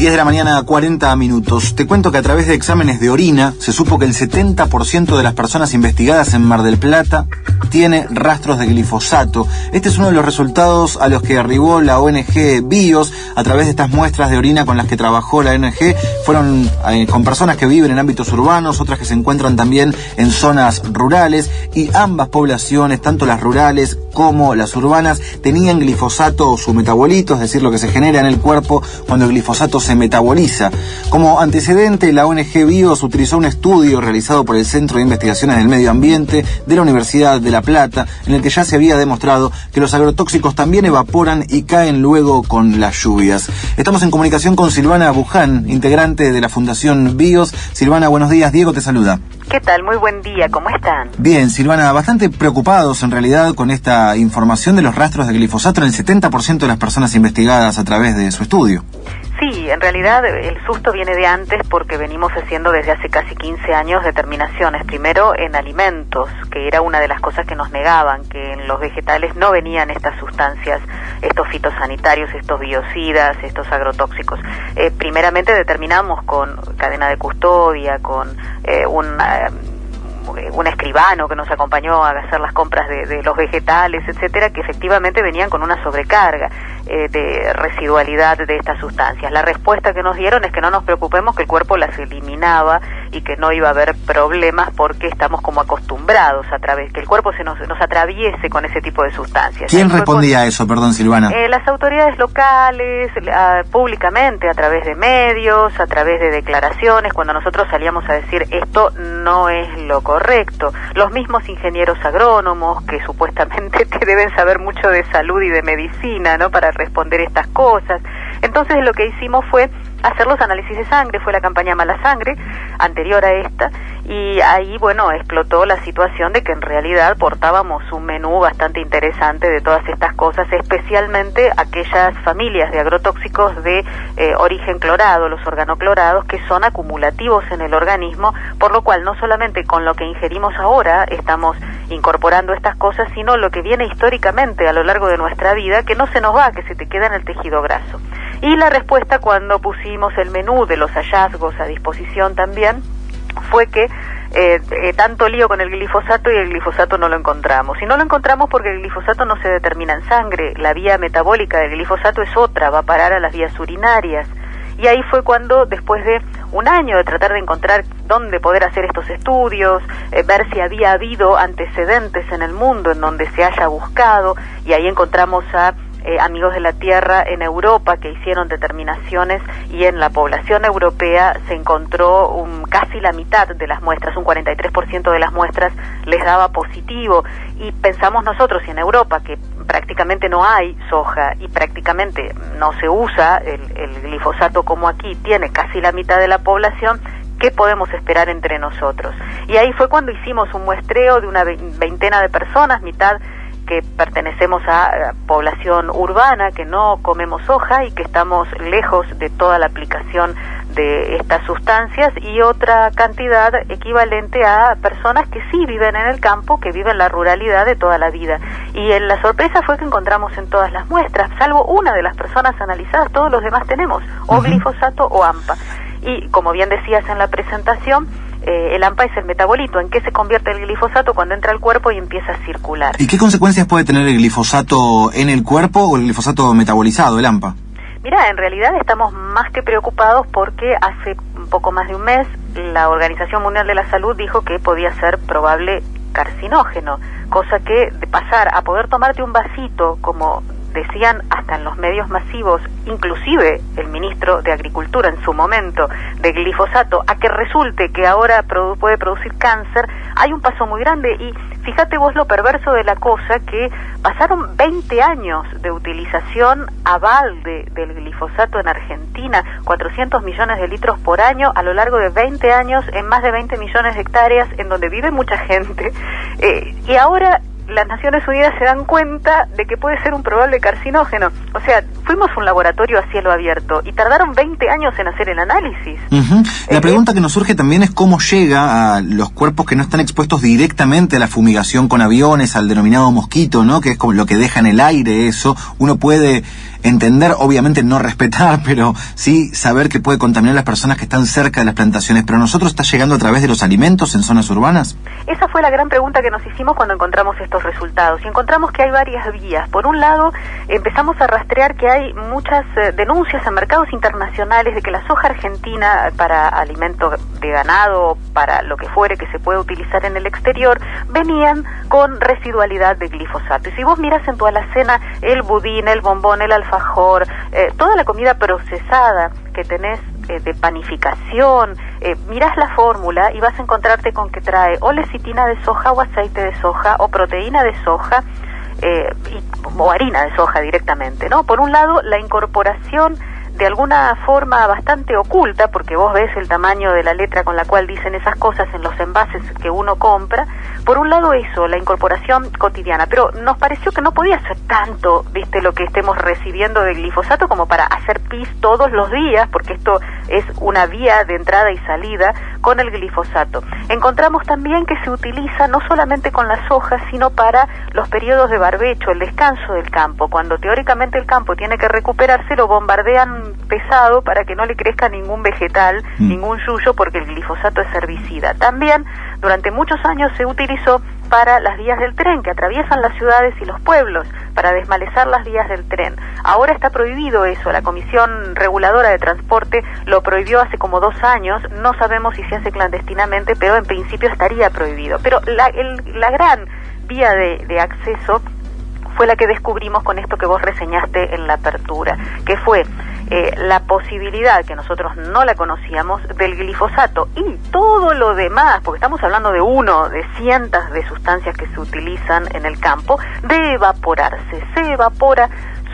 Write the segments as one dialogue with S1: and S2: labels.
S1: 10 de la mañana, 40 minutos. Te cuento que a través de exámenes de orina se supo que el 70% de las personas investigadas en Mar del Plata tiene rastros de glifosato. Este es uno de los resultados a los que arribó la ONG BIOS a través de estas muestras de orina con las que trabajó la ONG. Fueron con personas que viven en ámbitos urbanos, otras que se encuentran también en zonas rurales, y ambas poblaciones, tanto las rurales como las urbanas, tenían glifosato o su metabolito, es decir, lo que se genera en el cuerpo cuando el glifosato se metaboliza. Como antecedente, la ONG BIOS utilizó un estudio realizado por el Centro de Investigaciones del Medio Ambiente de la Universidad de La Plata, en el que ya se había demostrado que los agrotóxicos también evaporan y caen luego con las lluvias. Estamos en comunicación con Silvana Buján, integrante de la Fundación BIOS. Silvana, buenos días. Diego te saluda.
S2: ¿Qué tal? Muy buen día. ¿Cómo están?
S1: Bien, Silvana, bastante preocupados en realidad con esta información de los rastros de glifosato en el 70% de las personas investigadas a través de su estudio.
S2: Sí, en realidad el susto viene de antes porque venimos haciendo desde hace casi 15 años determinaciones. Primero en alimentos, que era una de las cosas que nos negaban, que en los vegetales no venían estas sustancias, estos fitosanitarios, estos biocidas, estos agrotóxicos. Primeramente determinamos con cadena de custodia, con un escribano que nos acompañó a hacer las compras de los vegetales, etcétera, que efectivamente venían con una sobrecarga de residualidad de estas sustancias. La respuesta que nos dieron es que no nos preocupemos, que el cuerpo las eliminaba y que no iba a haber problemas porque estamos como acostumbrados a través, que el cuerpo nos atraviese con ese tipo de sustancias.
S1: ¿Quién respondía a eso, perdón, Silvana?
S2: Las autoridades locales, públicamente, a través de medios, a través de declaraciones, cuando nosotros salíamos a decir esto no es lo correcto. Los mismos ingenieros agrónomos, que supuestamente deben saber mucho de salud y de medicina, ¿no?, para responder estas cosas. Entonces lo que hicimos fue hacer los análisis de sangre, fue la campaña Mala Sangre, anterior a esta, y ahí, bueno, explotó la situación de que en realidad portábamos un menú bastante interesante de todas estas cosas, especialmente aquellas familias de agrotóxicos de origen clorado, los organoclorados, que son acumulativos en el organismo, por lo cual no solamente con lo que ingerimos ahora estamos incorporando estas cosas, sino lo que viene históricamente a lo largo de nuestra vida, que no se nos va, que se te queda en el tejido graso. Y la respuesta cuando pusimos el menú de los hallazgos a disposición también fue que tanto lío con el glifosato, y el glifosato no lo encontramos. Y no lo encontramos porque el glifosato no se determina en sangre, la vía metabólica del glifosato es otra, va a parar a las vías urinarias. Y ahí fue cuando, después de un año de tratar de encontrar dónde poder hacer estos estudios, ver si había habido antecedentes en el mundo en donde se haya buscado, y ahí encontramos a Amigos de la Tierra en Europa que hicieron determinaciones, y en la población europea se encontró casi la mitad de las muestras, un 43% de las muestras les daba positivo, y pensamos nosotros, y en Europa, que prácticamente no hay soja y prácticamente no se usa el glifosato como aquí, tiene casi la mitad de la población, ¿qué podemos esperar entre nosotros? Y ahí fue cuando hicimos un muestreo de una veintena de personas, mitad que pertenecemos a población urbana, que no comemos soja y que estamos lejos de toda la aplicación de estas sustancias, y otra cantidad equivalente a personas que sí viven en el campo, que viven la ruralidad de toda la vida. Y la sorpresa fue que encontramos en todas las muestras, salvo una de las personas analizadas, todos los demás tenemos o glifosato o AMPA. Y como bien decías en la presentación, el AMPA es el metabolito en que se convierte el glifosato cuando entra al cuerpo y empieza a circular.
S1: ¿Y qué consecuencias puede tener el glifosato en el cuerpo o el glifosato metabolizado, el AMPA?
S2: Mira, en realidad estamos más que preocupados porque hace un poco más de un mes la Organización Mundial de la Salud dijo que podía ser probable carcinógeno, cosa que de pasar a poder tomarte un vasito, como decían hasta en los medios masivos, inclusive el ministro de Agricultura en su momento, de glifosato, a que resulte que ahora puede producir cáncer, hay un paso muy grande. Y fíjate vos lo perverso de la cosa, que pasaron 20 años de utilización a balde del glifosato en Argentina, 400 millones de litros por año a lo largo de 20 años en más de 20 millones de hectáreas en donde vive mucha gente, y ahora las Naciones Unidas se dan cuenta de que puede ser un probable carcinógeno. O sea, fuimos un laboratorio a cielo abierto y tardaron 20 años en hacer el análisis.
S1: La pregunta que nos surge también es cómo llega a los cuerpos que no están expuestos directamente a la fumigación con aviones, al denominado mosquito, ¿no?, que es como lo que deja en el aire eso. Uno puede entender, obviamente no respetar, pero sí saber que puede contaminar a las personas que están cerca de las plantaciones. ¿Pero a nosotros está llegando a través de los alimentos en zonas urbanas?
S2: Esa fue la gran pregunta que nos hicimos cuando encontramos estos resultados. Y encontramos que hay varias vías. Por un lado, empezamos a rastrear que hay muchas denuncias en mercados internacionales de que la soja argentina para alimento de ganado, para lo que fuere que se puede utilizar en el exterior, venían con residualidad de glifosato. Y si vos mirás en tu alacena el budín, el bombón, el alfajor, toda la comida procesada que tenés de panificación, mirás la fórmula y vas a encontrarte con que trae o lecitina de soja o aceite de soja o proteína de soja o harina de soja directamente, ¿no? Por un lado, la incorporación de alguna forma bastante oculta, porque vos ves el tamaño de la letra con la cual dicen esas cosas en los envases que uno compra. Por un lado eso, la incorporación cotidiana, pero nos pareció que no podía ser tanto, viste, lo que estemos recibiendo de glifosato como para hacer pis todos los días, porque esto es una vía de entrada y salida con el glifosato. Encontramos también que se utiliza no solamente con las hojas, sino para los periodos de barbecho, el descanso del campo. Cuando teóricamente el campo tiene que recuperarse, lo bombardean pesado para que no le crezca ningún vegetal, ningún yuyo, porque el glifosato es herbicida. También durante muchos años se utilizó para las vías del tren que atraviesan las ciudades y los pueblos, para desmalezar las vías del tren. Ahora está prohibido eso, la Comisión Reguladora de Transporte lo prohibió hace como 2 años, no sabemos si se hace clandestinamente, pero en principio estaría prohibido. Pero la gran vía de acceso fue la que descubrimos con esto que vos reseñaste en la apertura, que fue la posibilidad, que nosotros no la conocíamos, del glifosato y todo lo demás, porque estamos hablando de uno de cientos de sustancias que se utilizan en el campo, de evaporarse. Se evapora,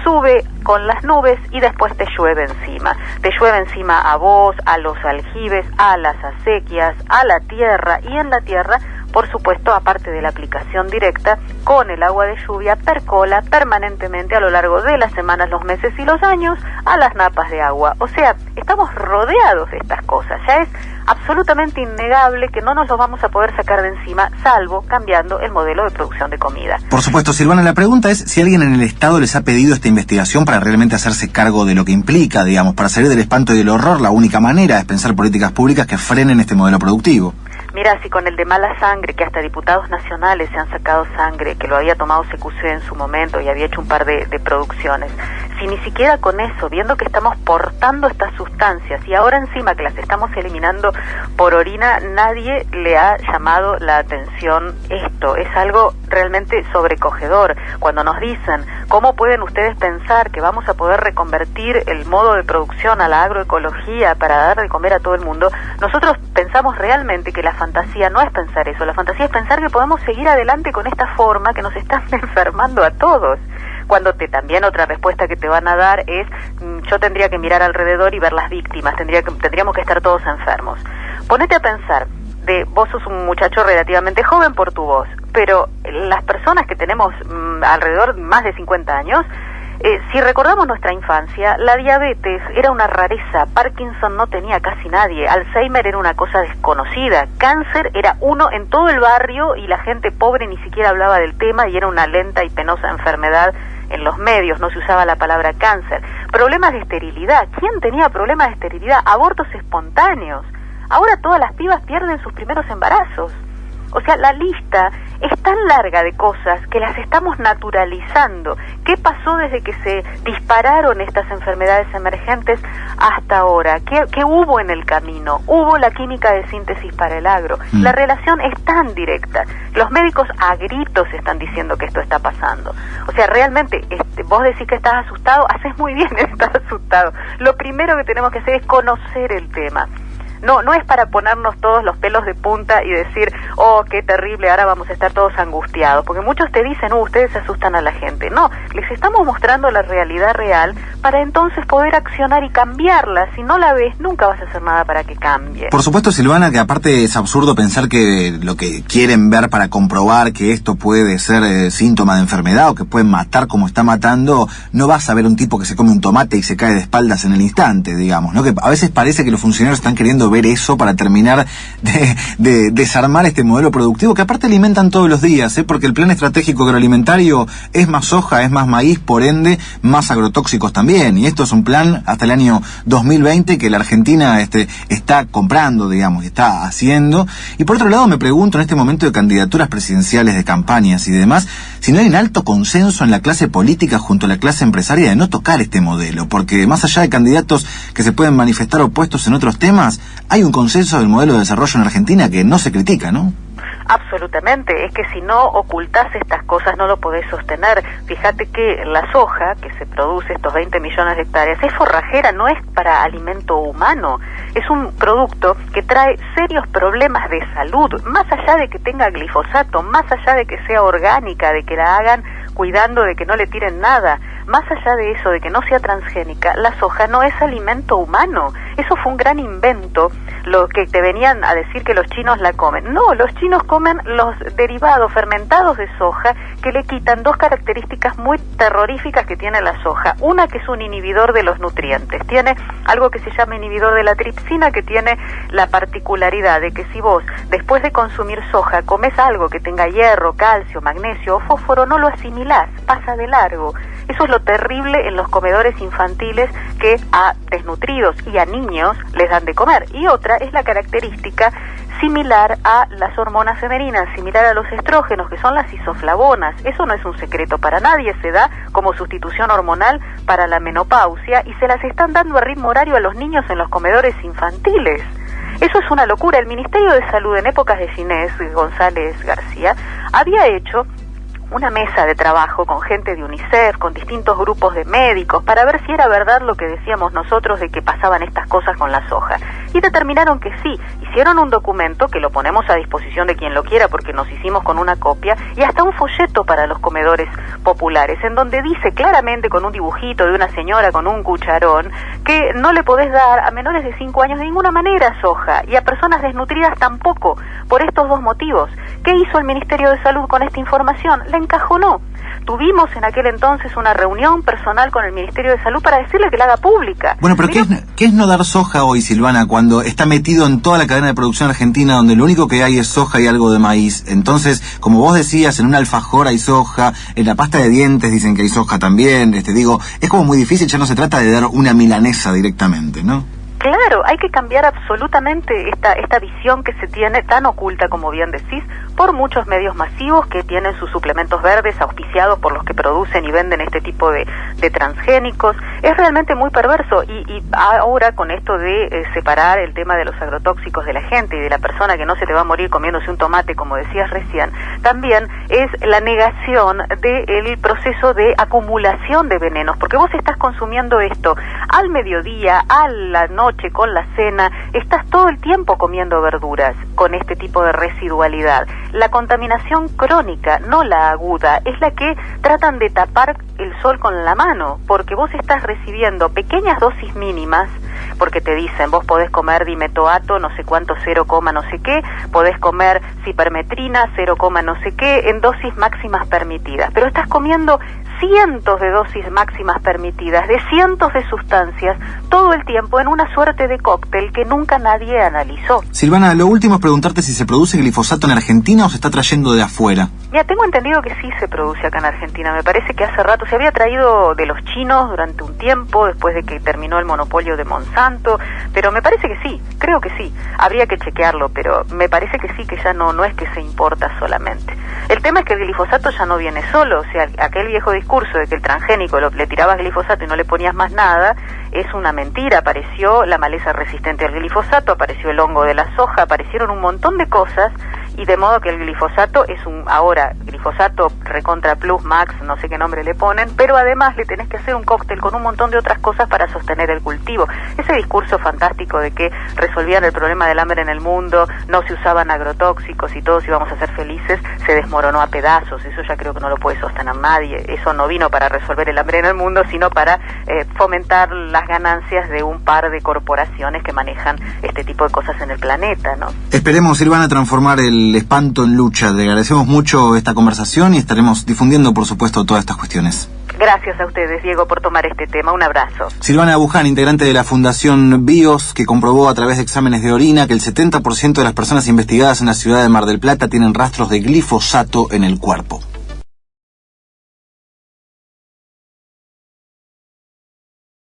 S2: sube con las nubes y después te llueve encima. Te llueve encima a vos, a los aljibes, a las acequias, a la tierra, y en la tierra, por supuesto, aparte de la aplicación directa, con el agua de lluvia percola permanentemente a lo largo de las semanas, los meses y los años a las napas de agua. O sea, estamos rodeados de estas cosas. Ya es absolutamente innegable que no nos los vamos a poder sacar de encima, salvo cambiando el modelo de producción de comida.
S1: Por supuesto, Silvana, la pregunta es si alguien en el Estado les ha pedido esta investigación para realmente hacerse cargo de lo que implica, digamos, para salir del espanto y del horror. La única manera es pensar políticas públicas que frenen este modelo productivo.
S2: Mira, si con el de mala sangre, que hasta diputados nacionales se han sacado sangre, que lo había tomado CQC en su momento y había hecho un par de producciones, si ni siquiera con eso, viendo que estamos portando estas sustancias y ahora encima que las estamos eliminando por orina, nadie le ha llamado la atención esto. Es algo realmente sobrecogedor. Cuando nos dicen, ¿cómo pueden ustedes pensar que vamos a poder reconvertir el modo de producción a la agroecología para dar de comer a todo el mundo? Nosotros pensamos realmente que la fantasía no es pensar eso, la fantasía es pensar que podemos seguir adelante con esta forma que nos están enfermando a todos. Cuando también otra respuesta que te van a dar es, yo tendría que mirar alrededor y ver las víctimas, tendríamos que estar todos enfermos. Ponete a pensar, vos sos un muchacho relativamente joven por tu voz, pero las personas que tenemos alrededor más de 50 años, si recordamos nuestra infancia, la diabetes era una rareza, Parkinson no tenía casi nadie, Alzheimer era una cosa desconocida, cáncer era uno en todo el barrio y la gente pobre ni siquiera hablaba del tema y era una lenta y penosa enfermedad en los medios, no se usaba la palabra cáncer. Problemas de esterilidad, ¿quién tenía problemas de esterilidad? Abortos espontáneos. Ahora todas las pibas pierden sus primeros embarazos. O sea, la lista es tan larga de cosas que las estamos naturalizando. ¿Qué pasó desde que se dispararon estas enfermedades emergentes hasta ahora? ¿Qué hubo en el camino? Hubo la química de síntesis para el agro. La relación es tan directa. Los médicos a gritos están diciendo que esto está pasando. O sea, realmente, vos decís que estás asustado, haces muy bien estar asustado. Lo primero que tenemos que hacer es conocer el tema. No es para ponernos todos los pelos de punta y decir, oh, qué terrible, ahora vamos a estar todos angustiados, porque muchos te dicen, ustedes asustan a la gente. No, les estamos mostrando la realidad real para entonces poder accionar y cambiarla. Si no la ves, nunca vas a hacer nada para que cambie.
S1: Por supuesto, Silvana, que aparte es absurdo pensar que lo que quieren ver para comprobar que esto puede ser síntoma de enfermedad o que puede matar como está matando, no vas a ver un tipo que se come un tomate y se cae de espaldas en el instante, digamos, ¿no? Que a veces parece que los funcionarios están queriendo ver eso para terminar de desarmar este modelo productivo que aparte alimentan todos los días, porque el plan estratégico agroalimentario es más soja, es más maíz, por ende más agrotóxicos también, y esto es un plan hasta el año 2020 que la Argentina está comprando, digamos, está haciendo. Y por otro lado me pregunto en este momento de candidaturas presidenciales, de campañas y demás, si no hay un alto consenso en la clase política junto a la clase empresaria de no tocar este modelo, porque más allá de candidatos que se pueden manifestar opuestos en otros temas, hay un consenso del modelo de desarrollo en Argentina que no se critica, ¿no?
S2: Absolutamente, es que si no ocultás estas cosas no lo podés sostener. Fíjate que la soja que se produce, estos 20 millones de hectáreas, es forrajera, no es para alimento humano. Es un producto que trae serios problemas de salud, más allá de que tenga glifosato, más allá de que sea orgánica, de que la hagan cuidando de que no le tiren nada. Más allá de eso, de que no sea transgénica, la soja no es alimento humano. Eso fue un gran invento, lo que te venían a decir que los chinos la comen. No, los chinos comen los derivados fermentados de soja que le quitan dos características muy terroríficas que tiene la soja. Una, que es un inhibidor de los nutrientes. Tiene algo que se llama inhibidor de la tripsina, que tiene la particularidad de que si vos, después de consumir soja, comes algo que tenga hierro, calcio, magnesio o fósforo, no lo asimilás, pasa de largo. Eso es lo terrible en los comedores infantiles que a desnutridos y a niños les dan de comer. Y otra es la característica similar a las hormonas femeninas, similar a los estrógenos, que son las isoflavonas. Eso no es un secreto para nadie, se da como sustitución hormonal para la menopausia y se las están dando a ritmo horario a los niños en los comedores infantiles. Eso es una locura. El Ministerio de Salud en épocas de Ginés González García había hecho una mesa de trabajo con gente de UNICEF, con distintos grupos de médicos, para ver si era verdad lo que decíamos nosotros de que pasaban estas cosas con la soja. Y determinaron que sí. Hicieron un documento que lo ponemos a disposición de quien lo quiera porque nos hicimos con una copia, y hasta un folleto para los comedores populares, en donde dice claramente con un dibujito de una señora con un cucharón que no le podés dar a menores de 5 años de ninguna manera soja, y a personas desnutridas tampoco, por estos dos motivos. ¿Qué hizo el Ministerio de Salud con esta información? La encajonó. Tuvimos en aquel entonces una reunión personal con el Ministerio de Salud para decirle que la haga pública.
S1: Bueno, pero ¿qué es no dar soja hoy, Silvana, cuando está metido en toda la cadena de producción argentina donde lo único que hay es soja y algo de maíz? Entonces, como vos decías, en un alfajor hay soja, en la pasta de dientes dicen que hay soja también, es como muy difícil, ya no se trata de dar una milanesa directamente, ¿no?
S2: Claro, hay que cambiar absolutamente esta visión que se tiene tan oculta, como bien decís, por muchos medios masivos que tienen sus suplementos verdes auspiciados por los que producen y venden este tipo de transgénicos. Es realmente muy perverso y ahora con esto de separar el tema de los agrotóxicos de la gente y de la persona que no se te va a morir comiéndose un tomate, como decías recién, también es la negación del proceso de acumulación de venenos, porque vos estás consumiendo esto al mediodía, a la noche, con la cena, estás todo el tiempo comiendo verduras con este tipo de residualidad. La contaminación crónica, no la aguda, es la que tratan de tapar el sol con la mano, porque vos estás recibiendo pequeñas dosis mínimas, porque te dicen, vos podés comer dimetoato, no sé cuánto, 0, no sé qué, podés comer cipermetrina, 0, no sé qué, en dosis máximas permitidas, pero estás comiendo cientos de dosis máximas permitidas, de cientos de sustancias, todo el tiempo en una suerte de cóctel que nunca nadie analizó.
S1: Silvana, lo último es preguntarte si se produce glifosato en Argentina o se está trayendo de afuera.
S2: Ya tengo entendido que sí se produce acá en Argentina, me parece que hace rato se había traído de los chinos durante un tiempo, después de que terminó el monopolio de Monsanto, pero me parece que sí, creo que sí, habría que chequearlo, pero me parece que sí, que ya no es que se importa solamente. El tema es que el glifosato ya no viene solo, o sea, aquel viejo discurso de que el transgénico le tirabas glifosato y no le ponías más nada, es una mentira. Apareció la maleza resistente al glifosato, apareció el hongo de la soja, aparecieron un montón de cosas y de modo que el glifosato es ahora glifosato recontra plus max, no sé qué nombre le ponen, pero además le tenés que hacer un cóctel con un montón de otras cosas para sostener el cultivo. Ese discurso fantástico de que resolvían el problema del hambre en el mundo, no se usaban agrotóxicos y todos íbamos a ser felices, se desmoronó a pedazos. Eso ya creo que no lo puede sostener nadie. Eso no vino para resolver el hambre en el mundo, sino para fomentar las ganancias de un par de corporaciones que manejan este tipo de cosas en el planeta, ¿no?
S1: Esperemos, Silvana, transformar el espanto en lucha. Le agradecemos mucho esta conversación y estaremos difundiendo, por supuesto, todas estas cuestiones.
S2: Gracias a ustedes, Diego, por tomar este tema. Un abrazo.
S1: Silvana Buján, integrante de la Fundación BIOS, que comprobó a través de exámenes de orina que el 70% de las personas investigadas en la ciudad de Mar del Plata tienen rastros de glifosato en el cuerpo.